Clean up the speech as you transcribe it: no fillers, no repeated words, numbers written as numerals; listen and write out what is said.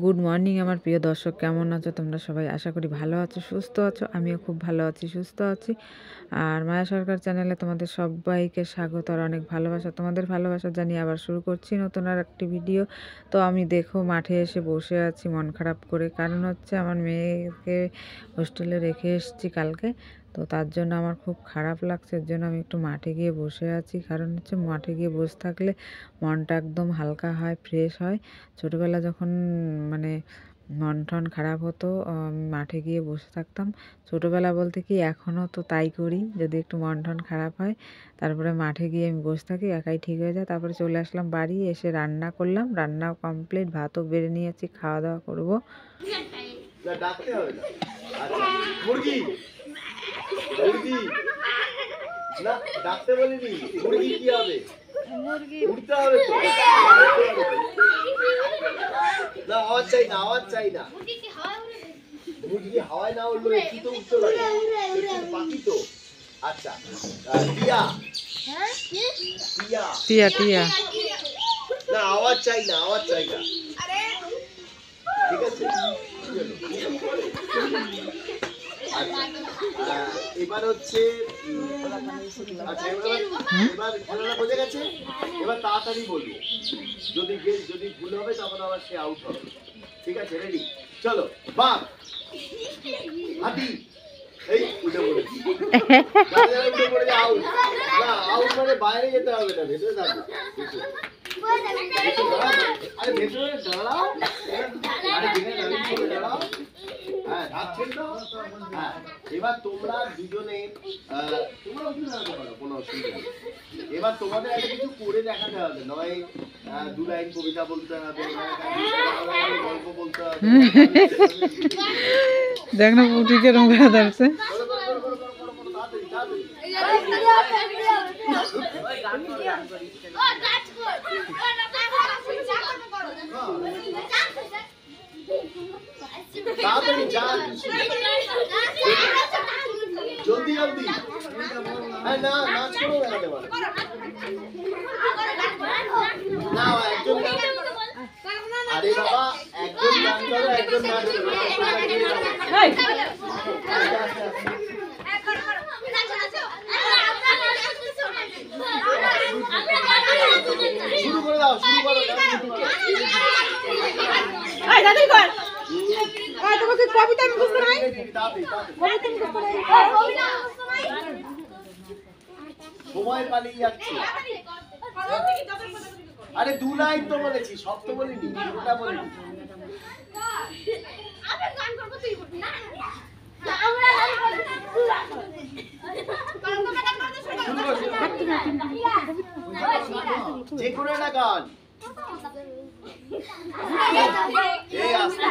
Good morning আমার প্রিয় দর্শক, কেমন আছো তোমরা সবাই? আশা করি ভালো আছো, সুস্থ আছো। আমিও খুব ভালো আছি, সুস্থ আছি। আর মায়া সরকার চ্যানেলে তোমাদের সবাইকে স্বাগত আর অনেক ভালোবাসা। তোমাদের ভালোবাসা জানিয়ে আবার শুরু করছি নতুন আর একটি ভিডিও। তো আমি দেখো মাঠে এসে বসে আছি মন খারাপ করে, কারণ হচ্ছে আমার মেয়েকে হোস্টেলে রেখে এসেছি কালকে। তো তার জন্য আমার খুব খারাপ লাগছে, এর জন্য আমি একটু মাঠে গিয়ে বসে আছি। কারণ হচ্ছে মাঠে গিয়ে বসে থাকলে মনটা একদম হালকা হয়, ফ্রেশ হয়। ছোটোবেলা যখন মানে মন টন খারাপ হতো, মাঠে গিয়ে বসে থাকতাম। ছোটোবেলা বলতে কি এখনও তো তাই করি, যদি একটু মন টন খারাপ হয় তারপরে মাঠে গিয়ে আমি বসে থাকি, একাই ঠিক হয়ে যায়। তারপরে চলে আসলাম বাড়ি, এসে রান্না করলাম, রান্নাও কমপ্লিট, ভাতও বেড়ে নিয়েছি, খাওয়া দাওয়া করবো। মুরগি না ডাকতে বলিনি, মুরগি কি হবে? মুরগি উঠতে হবে তো। না আওয়াজ চাই না, আওয়াজ চাই না। মুরগি হাওয়ায় না উঠলো একটু তো উঠতে পারে, পাখি তো। আচ্ছা টিয়া, টিয়া টিয়া টিয়া না আওয়াজ চাই না, আওয়াজ চাই না, ঠিক আছে? এবার হচ্ছে আচ্ছা, এবার খেলাটা বোঝা গেছে। এবার তাড়াতাড়ি বলবো, যদি ভুল হবে তখন আবার সে আউট হবে, ঠিক আছে? রেডি, চলো। বাঘ, হাতি, এই উঠে পড়েছি, উঠে পড়ে আউট। না আউট মানে বাইরে যেতে হবে না, ভেতরে থাকবে। আরে ভেতরে দাঁড়াও, আরে ভেতরে দাঁড়াও। হ্যাঁ থাকছেন তো? হ্যাঁ এবার তোমরা দুজনে তোমরা উঠে দাঁড়াতে পারো, কোনো অসুবিধা নেই। এবার তোমাদের একটা কিছু করে দেখাতে হবে, নয় দু লাইন কবিতা বলতে হবে, গল্প বলতে হবে। দেখ না পুটিকে রঙা ধরছে। জলদি জলদি, হ্যাঁ না নাচ করে দেখাতে পারো না, একজন। আরে বাবা একজন গান করো, একজন নাচ করো। শুরু করে দাও, শুরু করো। তোমাকে কবিতা মুখস্থ নাই? সময় পালিয়ে যাচ্ছে। আরে দু লাইন তো বলেছি, সব তো বলিনি, দুটা বলিনি। যে কোনো একটা গান। এই আসতে